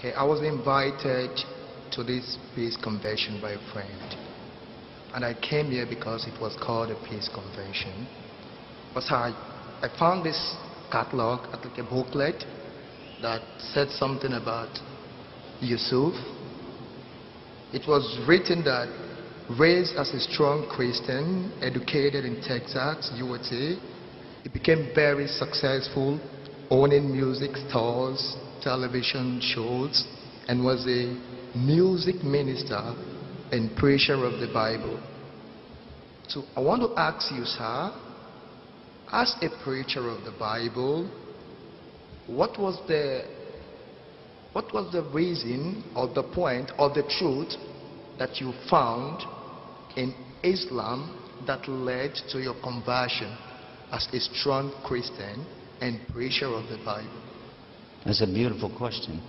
Okay, I was invited to this peace convention by a friend. And I came here because it was called a peace convention. But I found this catalog, like a booklet, that said something about Yusuf. It was written that raised as a strong Christian, educated in Texas, USA, he became very successful, owning music stores, television shows, and was a music minister and preacher of the Bible. So I want to ask you, sir, as a preacher of the Bible, what was the reason or the point or the truth that you found in Islam that led to your conversion as a strong Christian and preacher of the Bible? That's a beautiful question.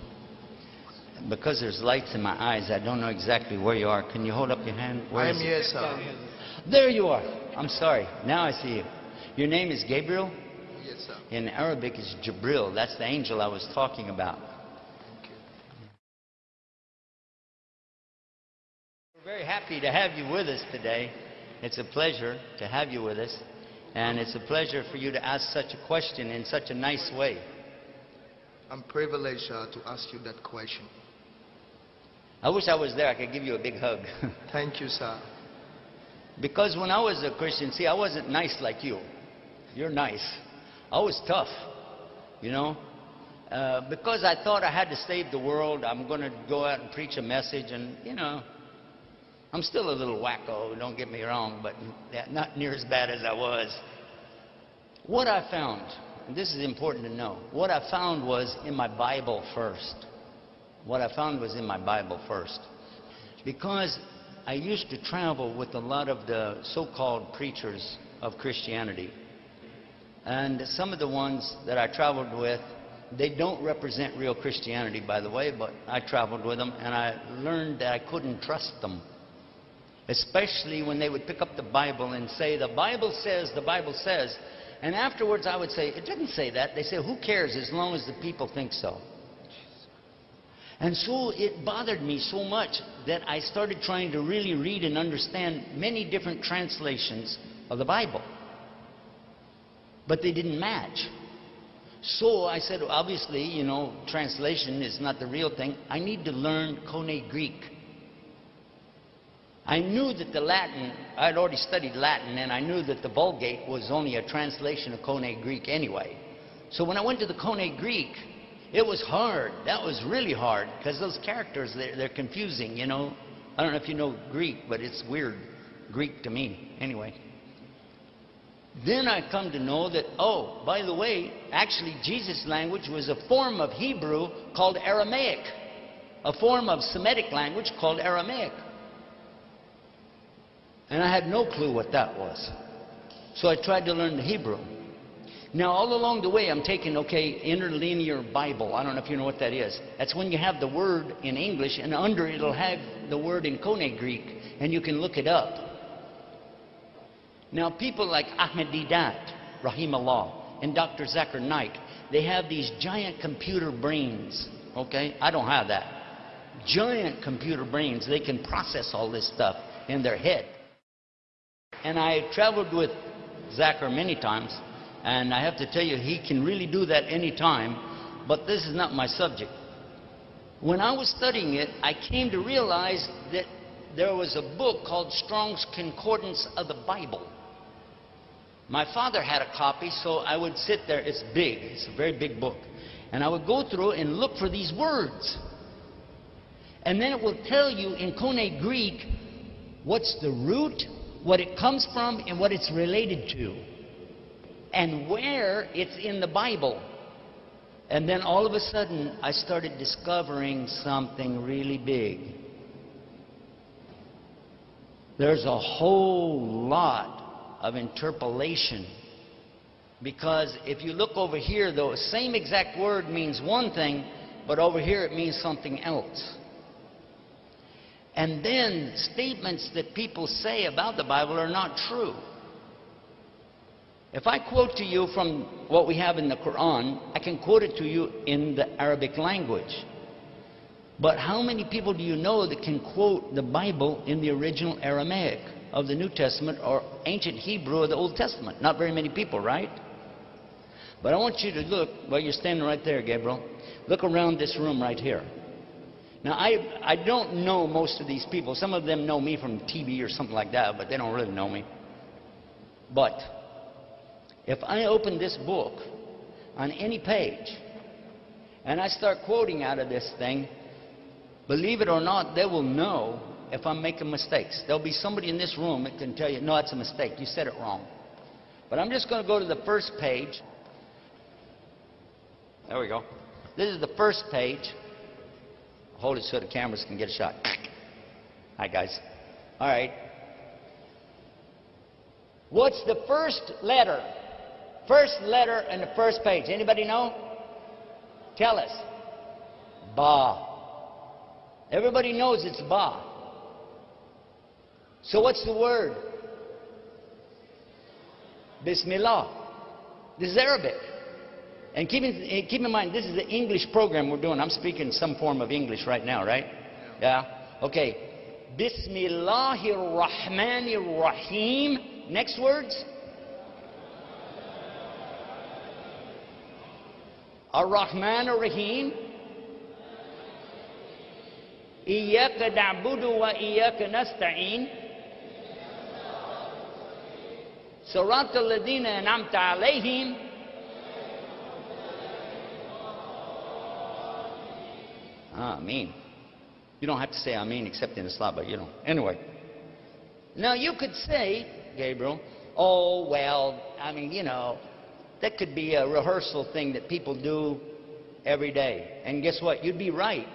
Because there's lights in my eyes, I don't know exactly where you are. Can you hold up your hand? I am here, sir. There you are. I'm sorry. Now I see you. Your name is Gabriel? Yes, sir. In Arabic, it's Jibril. That's the angel I was talking about. Thank you. We're very happy to have you with us today. It's a pleasure to have you with us. And it's a pleasure for you to ask such a question in such a nice way. I'm privileged to ask you that question. I wish I was there. I could give you a big hug. Thank you, sir. Because when I was a Christian, see, I wasn't nice like you. You're nice. I was tough, you know. Because I thought I had to save the world, I'm going to go out and preach a message. And, you know, I'm still a little wacko, don't get me wrong, but not near as bad as I was. What I found, and this is important to know, what I found was in my Bible first. What I found was in my Bible first. Because I used to travel with a lot of the so-called preachers of Christianity. And some of the ones that I traveled with, they don't represent real Christianity, by the way, but I traveled with them, and I learned that I couldn't trust them. Especially when they would pick up the Bible and say, the Bible says, the Bible says. And afterwards I would say, it didn't say that. They say, who cares as long as the people think so. And so it bothered me so much that I started trying to really read and understand many different translations of the Bible. But they didn't match. So I said, obviously, you know, translation is not the real thing. I need to learn Koine Greek. I knew that the Latin, I'd already studied Latin, and I knew that the Vulgate was only a translation of Koine Greek anyway. So when I went to the Koine Greek, it was hard. That was really hard, because those characters, they're confusing, you know. I don't know if you know Greek, but it's weird Greek to me, anyway. Then I come to know that, oh, by the way, actually Jesus' language was a form of Hebrew called Aramaic, a form of Semitic language called Aramaic. And I had no clue what that was. So I tried to learn the Hebrew. Now, all along the way, I'm taking, okay, interlinear Bible. I don't know if you know what that is. That's when you have the word in English, and under it'll have the word in Koine Greek, and you can look it up. Now, people like Ahmed Deedat, Rahimahullah, and Dr. Zakir Naik, they have these giant computer brains, okay? I don't have that. Giant computer brains. They can process all this stuff in their head. And I traveled with Zakir many times, and I have to tell you, he can really do that any time, but this is not my subject. When I was studying it, I came to realize that there was a book called Strong's Concordance of the Bible. My father had a copy, so I would sit there. It's big. It's a very big book. And I would go through and look for these words. And then it will tell you in Koine Greek what's the root, what it comes from, and what it's related to, and where it's in the Bible. And then all of a sudden, I started discovering something really big. There's a whole lot of interpolation. Because if you look over here, the same exact word means one thing, but over here it means something else. And then statements that people say about the Bible are not true. If I quote to you from what we have in the Quran, I can quote it to you in the Arabic language. But how many people do you know that can quote the Bible in the original Aramaic of the New Testament or ancient Hebrew of the Old Testament? Not very many people, right? But I want you to look, well, you're standing right there, Gabriel. Look around this room right here. Now, I don't know most of these people. Some of them know me from TV or something like that, but they don't really know me. But if I open this book on any page and I start quoting out of this thing, believe it or not, they will know if I'm making mistakes. There'll be somebody in this room that can tell you, no, that's a mistake. You said it wrong. But I'm just going to go to the first page. There we go. This is the first page. Hold it so the cameras can get a shot. Hi, guys. All right. What's the first letter? First letter in the first page. Anybody know? Tell us. Ba. Everybody knows it's Ba. So what's the word? Bismillah. This is Arabic. And keep in mind, this is the English program we're doing. I'm speaking some form of English right now, right? Yeah? Okay. Bismillahir Rahmanir Rahim. Next words. Ar-Rahman Ar-Rahim. Iyaka na'budu wa iyaka nasta'in. Sirata alladhina an'amta alayhim. Ameen. You don't have to say Ameen except in Islam, but you know. Anyway. Now you could say, Gabriel, oh, well, I mean, you know, that could be a rehearsal thing that people do every day. And guess what? You'd be right.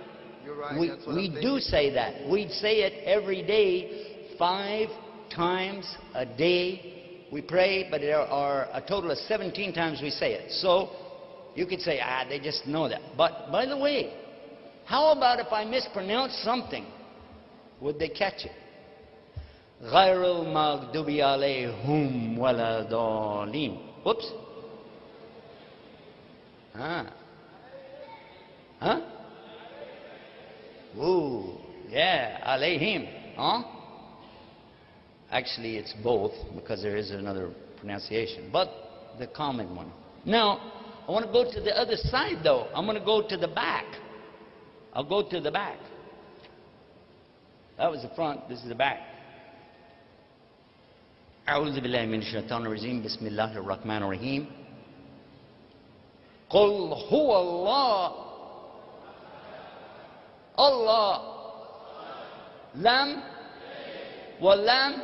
You're right. We do say that. We'd say it every day, 5 times a day. We pray, but there are a total of 17 times we say it. So you could say, they just know that. But by the way, how about if I mispronounce something? Would they catch it? غَيْرُ الْمَغْضُوبِ عَلَيْهِمْ وَلَا ضَالِّينَ. Whoops. Huh? Ooh, yeah, alayhim. Huh? Actually, it's both because there is another pronunciation, but the common one. Now, I want to go to the other side, though. I'm going to go to the back. I'll go to the back. That was the front. This is the back. أعوذ بالله من الشيطان الرجيم بسم الله الرحمن الرحيم قل هو الله الله لم ولم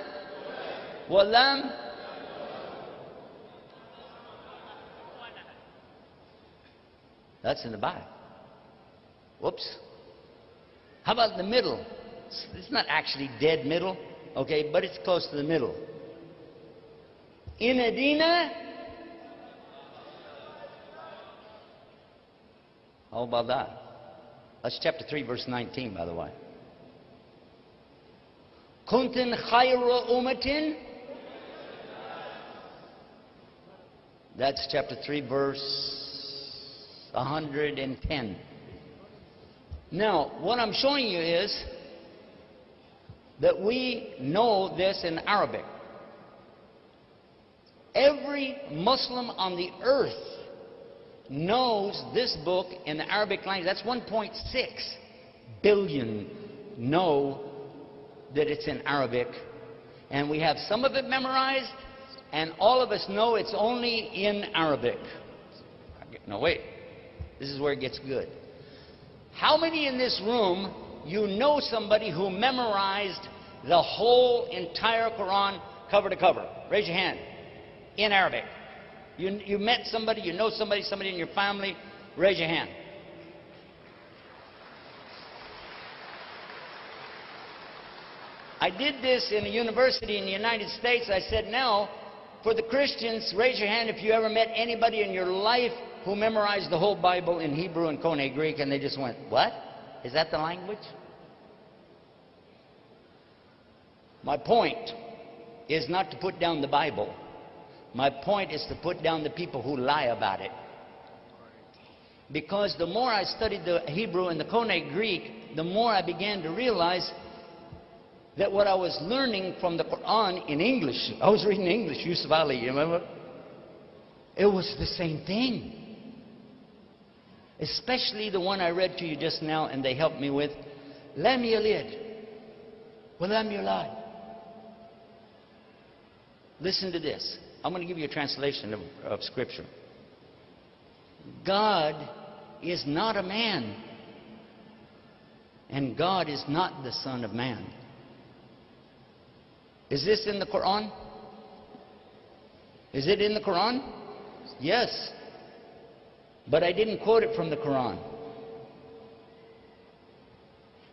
ولم That's in the back. Whoops. How about the middle? It's not actually dead middle, okay, but it's close to the middle. In Adina. How about that? That's chapter 3, verse 19, by the way. Kuntin khayra ummatin. That's chapter 3, verse 110. Now, what I'm showing you is that we know this in Arabic. Every Muslim on the earth knows this book in the Arabic language. That's 1.6 billion know that it's in Arabic. And we have some of it memorized, and all of us know it's only in Arabic. No, wait. This is where it gets good. How many in this room you know somebody who memorized the whole entire Quran cover to cover? Raise your hand. In Arabic. You met somebody, you know somebody, somebody in your family, raise your hand. I did this in a university in the United States. I said, now, for the Christians, raise your hand if you ever met anybody in your life who memorized the whole Bible in Hebrew and Koine Greek, and they just went, what? Is that the language? My point is not to put down the Bible. My point is to put down the people who lie about it. Because the more I studied the Hebrew and the Koine Greek, the more I began to realize that what I was learning from the Quran in English, I was reading English, Yusuf Ali, you remember? It was the same thing. Especially the one I read to you just now and they helped me with. Lam yalid wa lam yulad. Listen to this. I'm going to give you a translation of Scripture. God is not a man. And God is not the Son of Man. Is this in the Quran? Is it in the Quran? Yes. But I didn't quote it from the Quran.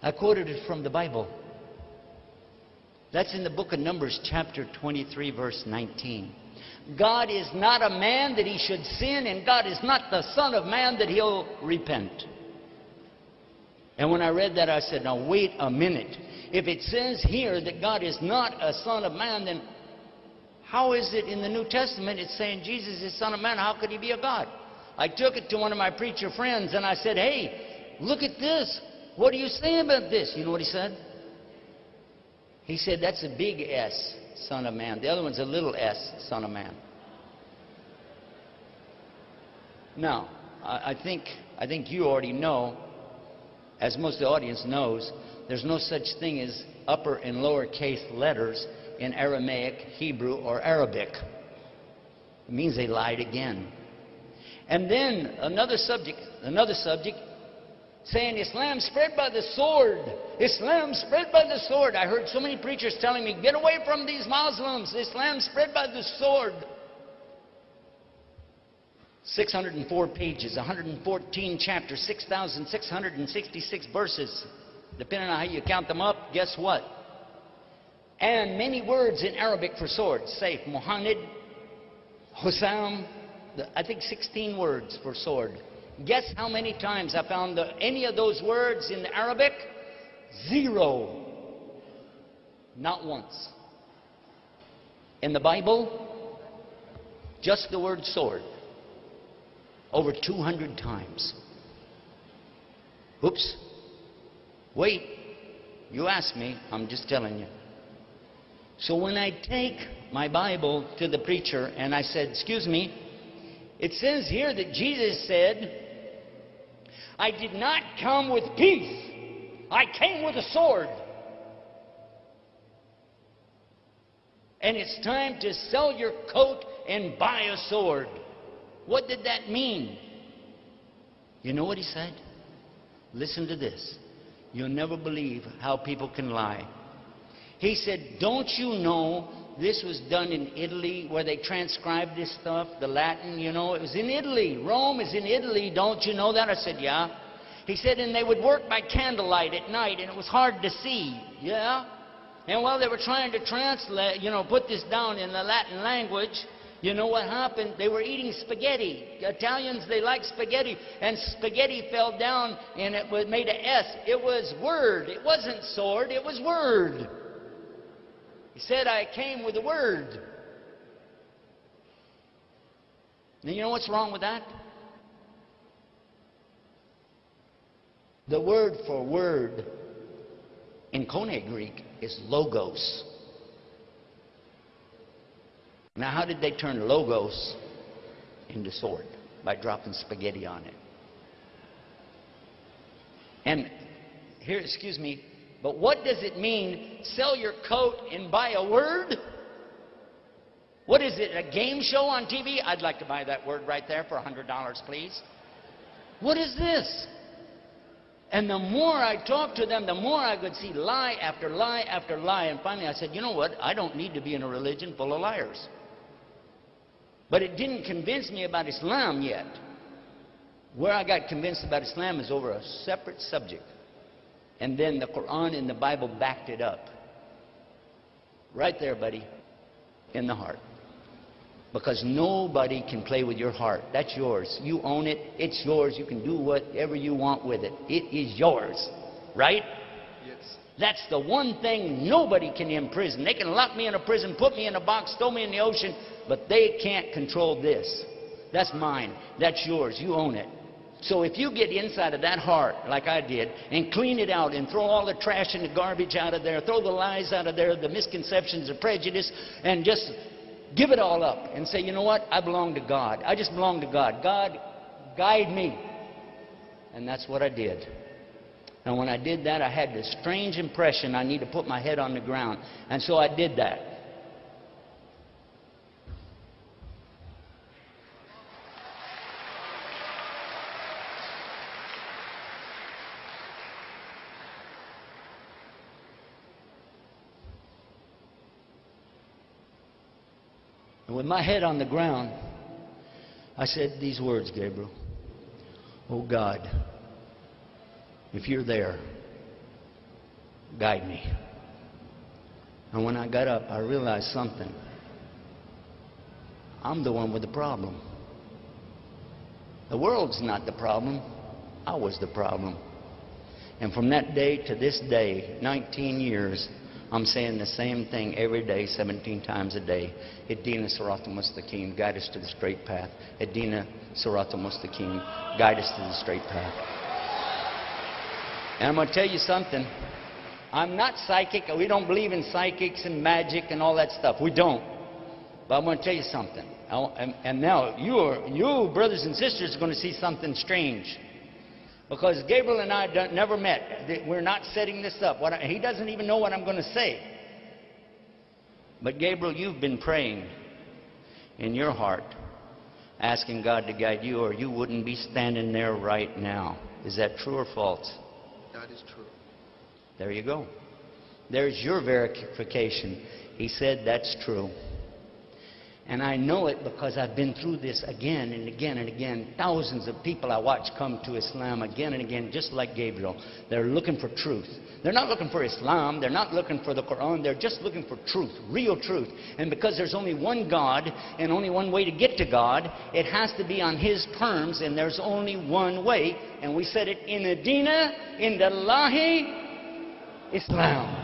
I quoted it from the Bible. That's in the book of Numbers, chapter 23, verse 19. God is not a man that he should sin, and God is not the Son of Man that he'll repent. And when I read that, I said, now wait a minute. If it says here that God is not a Son of Man, then how is it in the New Testament it's saying Jesus is Son of Man? How could he be a God? I took it to one of my preacher friends and I said, hey, look at this. What do you say about this? You know what he said? He said, that's a big S, Son of Man. The other one's a little s, Son of Man. Now, I think you already know, as most of the audience knows, there's no such thing as upper and lower case letters in Aramaic, Hebrew, or Arabic. It means they lied again. And then another subject, saying Islam spread by the sword. Islam spread by the sword. I heard so many preachers telling me, get away from these Muslims. Islam spread by the sword. 604 pages, 114 chapters, 6,666 verses. Depending on how you count them up, guess what? And many words in Arabic for sword. Sayf, Muhammad, Hussam, I think 16 words for sword. Guess how many times I found any of those words in the Arabic? 0. Not once. In the Bible, just the word sword. Over 200 times. Oops. Wait. You asked me. I'm just telling you. So when I take my Bible to the preacher and I said, excuse me, it says here that Jesus said, I did not come with peace. I came with a sword. And it's time to sell your coat and buy a sword. What did that mean? You know what he said? Listen to this. You'll never believe how people can lie. He said, don't you know this was done in Italy where they transcribed this stuff, the Latin, you know? It was in Italy. Rome is in Italy. Don't you know that? I said, yeah. He said, and they would work by candlelight at night, and it was hard to see. Yeah? And while they were trying to translate, put this down in the Latin language, you know what happened? They were eating spaghetti. Italians, they like spaghetti. And spaghetti fell down, and it was made an S. It was word. It wasn't sword. It was word. He said, I came with a word. And you know what's wrong with that? The word for word in Koine Greek is logos. Now, how did they turn logos into sword? By dropping spaghetti on it. And here, excuse me, but what does it mean, sell your coat and buy a word? What is it, a game show on TV? I'd like to buy that word right there for $100, please. What is this? And the more I talked to them, the more I could see lie after lie after lie. And finally I said, you know what? I don't need to be in a religion full of liars. But it didn't convince me about Islam yet. Where I got convinced about Islam is over a separate subject. And then the Quran and the Bible backed it up. Right there, buddy, in the heart. Because nobody can play with your heart. That's yours. You own it. It's yours. You can do whatever you want with it. It is yours. Right? Yes. That's the one thing nobody can imprison. They can lock me in a prison, put me in a box, throw me in the ocean, but they can't control this. That's mine. That's yours. You own it. So if you get inside of that heart, like I did, and clean it out and throw all the trash and the garbage out of there, throw the lies out of there, the misconceptions, the prejudice, and just give it all up and say, you know what? I belong to God. I just belong to God. God, guide me. And that's what I did. And when I did that, I had this strange impression I need to put my head on the ground. And so I did that. And with my head on the ground, I said these words, Gabriel. Oh God, if you're there, guide me. And when I got up, I realized something. I'm the one with the problem. The world's not the problem. I was the problem. And from that day to this day, 19 years, I'm saying the same thing every day, 17 times a day. Ihdina sirata mustaqim, guide us to the straight path. Ihdina sirata mustaqim, guide us to the straight path. And I'm going to tell you something. I'm not psychic. We don't believe in psychics and magic and all that stuff. We don't. But I'm going to tell you something. And now you brothers and sisters, are going to see something strange. Because Gabriel and I never met. We're not setting this up. He doesn't even know what I'm going to say. But Gabriel, you've been praying in your heart, asking God to guide you, or you wouldn't be standing there right now. Is that true or false? That is true. There you go. There's your verification. He said that's true. And I know it because I've been through this again and again and again. Thousands of people I watch come to Islam again and again, just like Gabriel. They're looking for truth. They're not looking for Islam. They're not looking for the Quran. They're just looking for truth, real truth. And because there's only one God and only one way to get to God, it has to be on His terms, and there's only one way. And we said it in Adina, in the Lahi, Islam.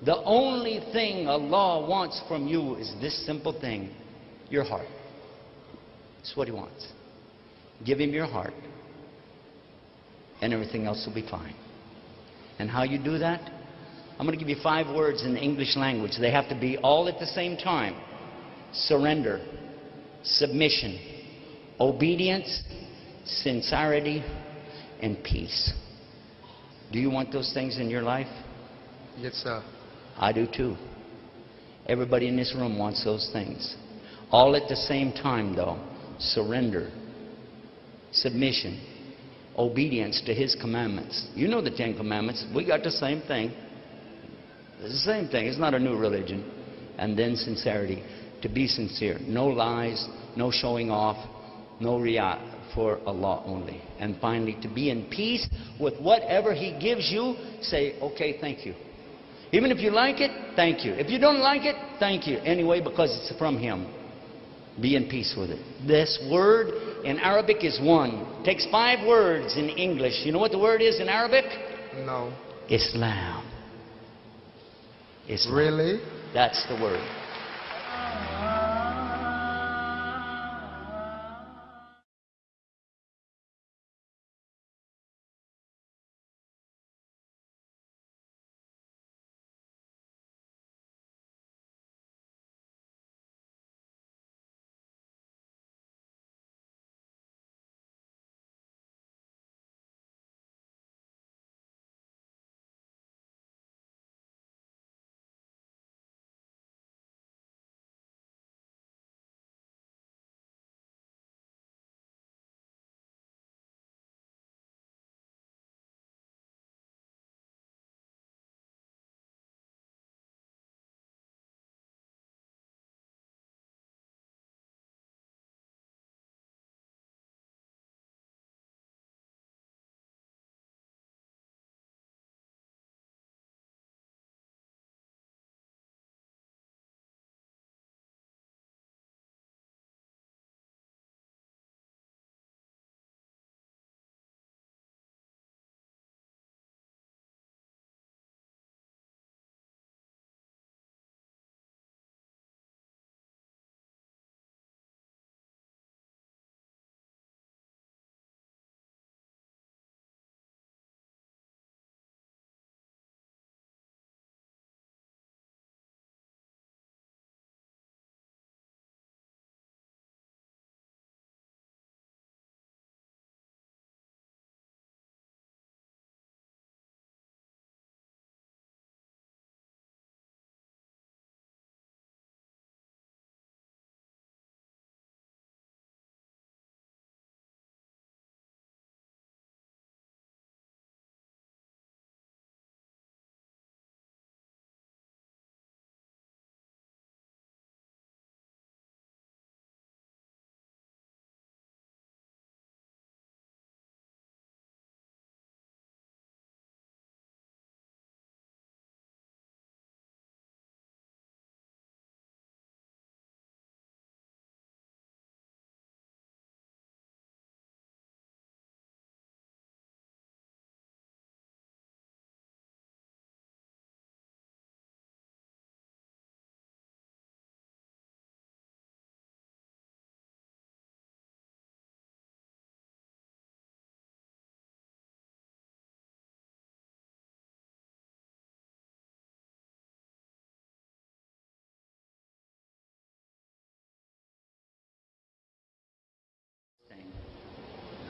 The only thing Allah wants from you is this simple thing, your heart. That's what He wants. Give Him your heart, and everything else will be fine. And how you do that? I'm going to give you 5 words in the English language. They have to be all at the same time. Surrender, submission, obedience, sincerity, and peace. Do you want those things in your life? Yes, sir. I do too. Everybody in this room wants those things. All at the same time, though. Surrender, submission, obedience to His commandments. You know the 10 Commandments. We got the same thing. It's the same thing. It's not a new religion. And then sincerity. To be sincere. No lies, no showing off, no riyah, for Allah only. And finally, to be in peace with whatever He gives you. Say, okay, thank you. Even if you like it, thank you. If you don't like it, thank you. Anyway, because it's from Him. Be in peace with it. This word in Arabic is one. It takes 5 words in English. You know what the word is in Arabic? No. Islam. Islam. Really? That's the word.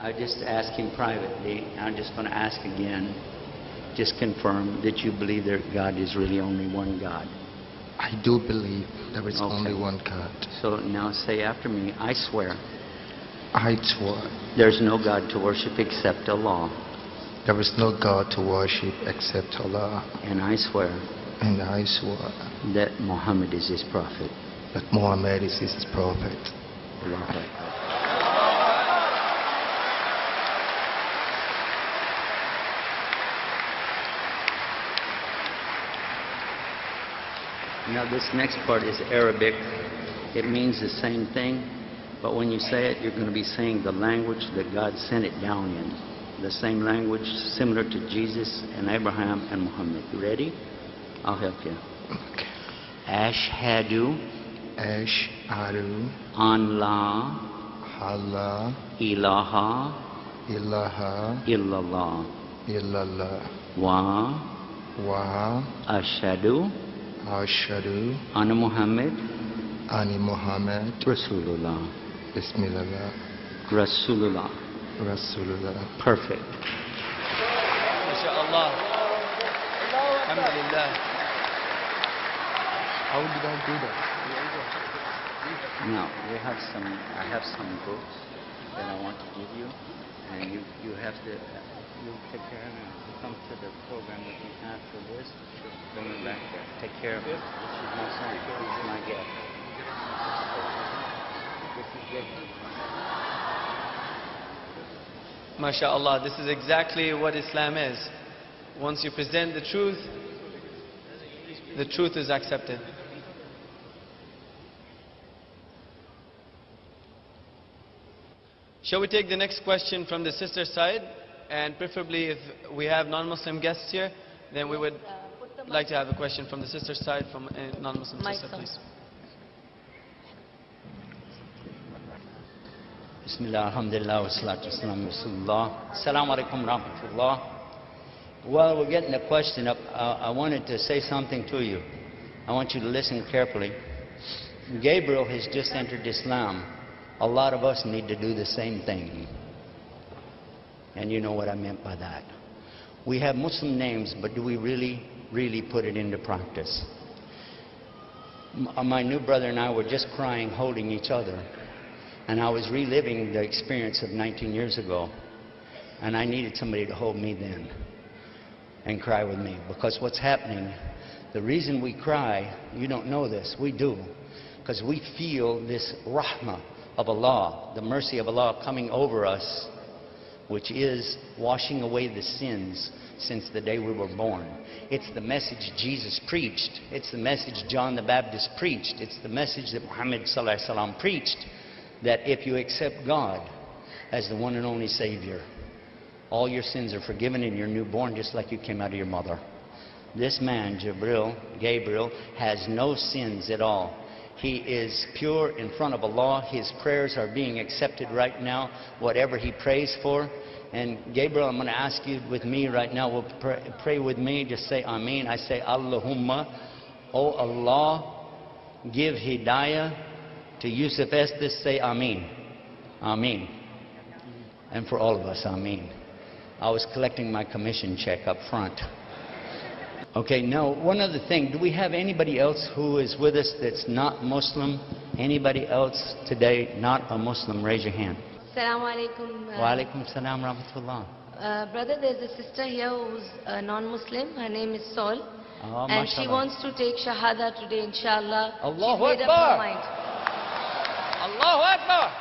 I just asked him privately. I'm just going to ask again. Just confirm that you believe that God is really only one God. I do believe there is Okay. only one God. So now say after me, I swear I swear there's no God to worship except Allah. there is no God to worship except Allah. And I swear And I swear that Muhammad is his prophet. that Muhammad is his prophet. Allahu Akbar. Now this next part is Arabic. It means the same thing, but when you say it, you're going to be saying the language that God sent it down in. The same language similar to Jesus and Abraham and Muhammad. You ready? I'll help you. Okay. Ashhadu Ashhadu an la Allah ilaha ilaha illallah illallah wa wa ashhadu ashhadu anna Muhammad anna Muhammad Rasulullah. Bismillah Rasulullah. Rasulullah. Perfect. MashaAllah. Alhamdulillah. How did I do that? Now I have some books that I want to give you, and you have to take care of it. Come to the program with me after this. Bring it back there. Take care of it. This is my son. He's my guest. This is good. MashaAllah, this is exactly what Islam is. Once you present the truth is accepted. Shall we take the next question from the sister side? And preferably if we have non-Muslim guests here, then we would like to have a question from the sister side, from a non-Muslim sister, please. Bismillah, alhamdulillah, wa salatu wa salam, Rasulullah. Assalamu alaikum rahmatullah. While we're getting the question up, I wanted to say something to you. I want you to listen carefully. Gabriel has just entered Islam. A lot of us need to do the same thing. And you know what I meant by that. We have Muslim names, but do we really put it into practice? My new brother and I were just crying, holding each other. And I was reliving the experience of 19 years ago. And I needed somebody to hold me then and cry with me. Because what's happening, the reason we cry, you don't know this, we do. Because we feel this rahmah of Allah, the mercy of Allah coming over us, which is washing away the sins since the day we were born. It's the message Jesus preached. It's the message John the Baptist preached. It's the message that Muhammad sallallahu alaihi wasallam preached. That if you accept God as the one and only Savior, all your sins are forgiven and you're newborn just like you came out of your mother. This man, Gabriel, has no sins at all. He is pure in front of Allah. His prayers are being accepted right now, whatever he prays for. And Gabriel, I'm going to ask you with me right now, will pray with me, just say Ameen. I say Allahumma, O Allah, give Hidayah to Yusuf Estes, say Ameen. Ameen. And for all of us, Ameen. I was collecting my commission check up front. Okay, now one other thing. Do we have anybody else who is with us that's not Muslim? Anybody else today not a Muslim? Raise your hand. Assalamu alaikum. Wa alaikum salam rahmatullah. Brother, there's a sister here who's a non-Muslim. Her name is Sol. Oh, And she mashallah. wants to take Shahada today, inshallah. Allahu She's made up Akbar. her mind. Allahu Akbar.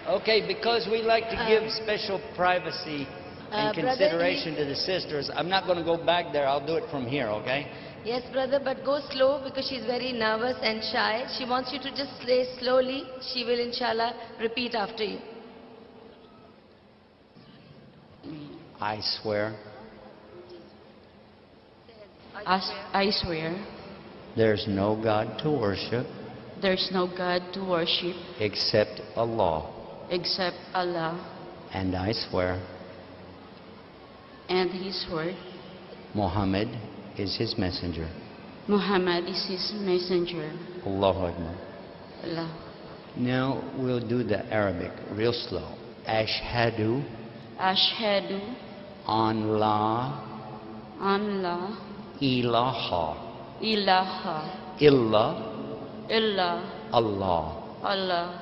Okay, because we like to give special privacy and brother, consideration to the sisters, I'm not going to go back there. I'll do it from here, okay? Yes, brother, but go slow because she's very nervous and shy. She wants you to just say slowly. She will, inshallah, repeat after you. I swear I swear there's no God to worship there's no God to worship except Allah. except Allah, And I swear and His word, Muhammad is his messenger. Muhammad is His messenger. Allahu Akbar. Allah. Now we'll do the Arabic real slow. Ashhadu Ashhadu an la an la ilaha ilaha illa illa Allah Allah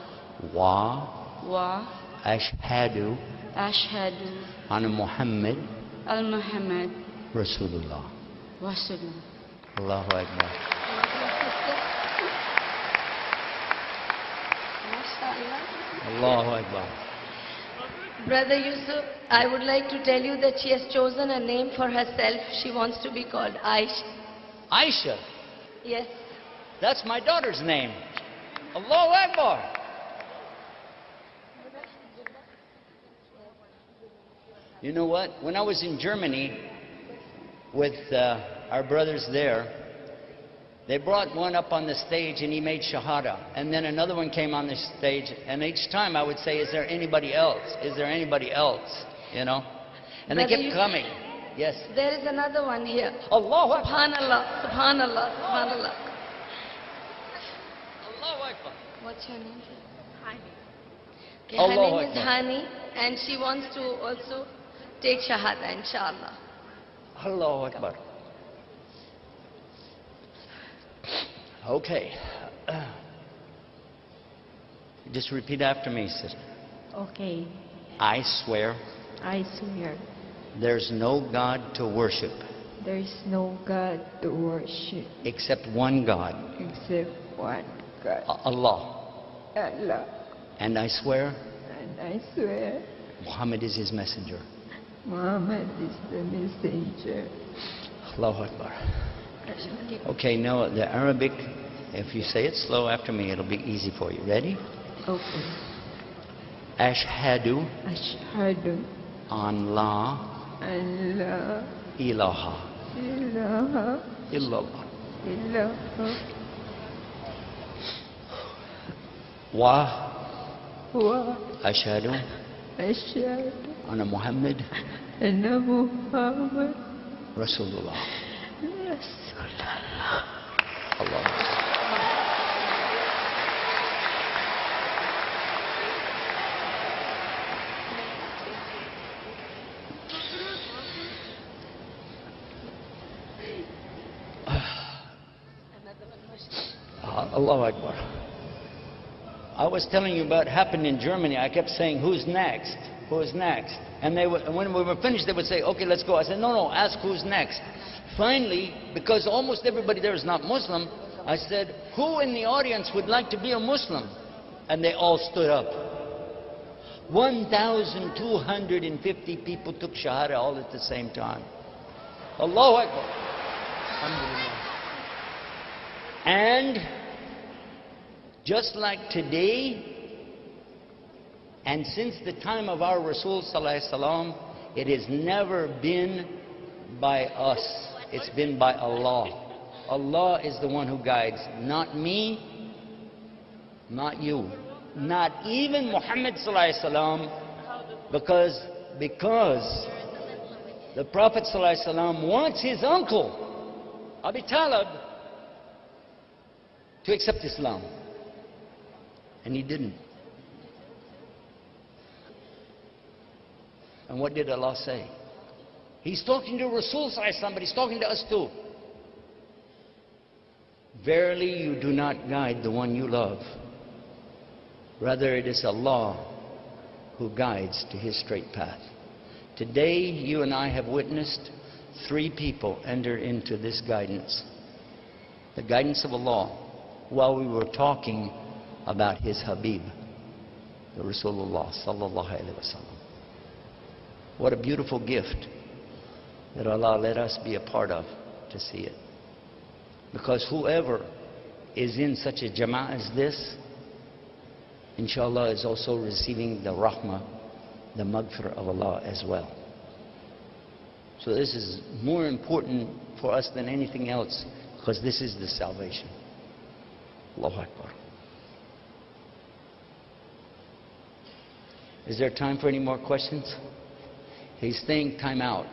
wa wa ashhadu ashhadu anna Muhammad al-Muhammad Rasulullah. Rasulullah. Allahu Akbar. Allahu Akbar. Brother Yusuf, I would like to tell you that she has chosen a name for herself. She wants to be called Aisha. Aisha, Yes. that's my daughter's name. Allahu Akbar. You know what? When I was in Germany with our brothers there, they brought one up on the stage and he made Shahada. And then another one came on the stage, and each time I would say, is there anybody else? Is there anybody else? You know? And they Brother, kept you- coming. Yes. There is another one here. Allahu Akbar. Subhanallah, Subhanallah, Subhanallah. Allahu Akbar. What's your name? Hani. Okay, her Allahu name is Akbar. Hani, and she wants to also take Shahada, inshallah. Allahu Akbar. Okay. Just repeat after me, sister. Okay. I swear I swear there's no God to worship there is no God to worship except one God, except one God, Allah. Allah. And I swear And I swear Muhammad is his messenger. Muhammad is the messenger. Allahu Akbar. Okay, now the Arabic, if you say it slow after me, it'll be easy for you. Ready? Okay. Ashhadu Ashhadu an la an la ilaha ilaha illallah illallah wa wa ashhadu ashhadu anna Muhammad anna Muhammad Rasulullah. Rasulullah. Allah. Allahu Akbar. I was telling you about happened in Germany. I kept saying, who's next? Who's next? And they would, when we were finished, they would say, okay, let's go. I said, no, ask who's next. Finally, because almost everybody there is not Muslim, I said, who in the audience would like to be a Muslim? And they all stood up. 1,250 people took Shahada all at the same time. Allahu Akbar. And just like today, and since the time of our Rasul Sallallahu Alaihi Wasallam, it has never been by us. It's been by Allah. Allah is the one who guides, not me, not you, not even Muhammad Sallallahu Alaihi Wasallam, because the Prophet Sallallahu Alaihi Wasallam wants his uncle, Abi Talib, to accept Islam. And he didn't. And what did Allah say? He's talking to Rasul Sallallahu Alaihi Wasallam, but he's talking to us too. Verily you do not guide the one you love. Rather it is Allah who guides to his straight path. Today you and I have witnessed 3 people enter into this guidance. The guidance of Allah, while we were talking about his Habib, the Rasulullah Sallallahu Alaihi Wasallam. What a beautiful gift that Allah let us be a part of to see it. Because whoever is in such a jama'ah as this, inshallah, is also receiving the rahmah, the maghfirah of Allah as well. So this is more important for us than anything else, because this is the salvation. Allahu Akbar. Is there time for any more questions? He's saying time out.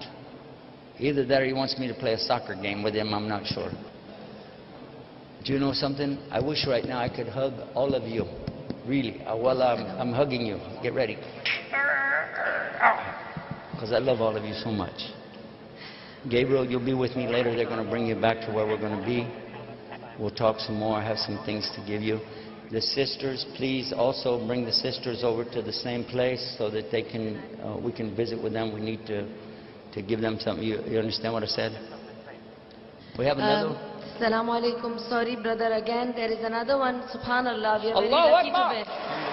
Either that or he wants me to play a soccer game with him, I'm not sure. Do you know something? I wish right now I could hug all of you Really. Well, I'm hugging you. Get ready. Because I love all of you so much. Gabriel, you'll be with me later. They're going to bring you back to where we're going to be. We'll talk some more. I have some things to give you. The sisters, please also bring the sisters over to the same place so that they can, we can visit with them. We need to give them something. You understand what I said? We have another. Assalamu alaikum. Sorry, brother, again. There is another one. Subhanallah. We are very Allahu lucky Akbar. to be.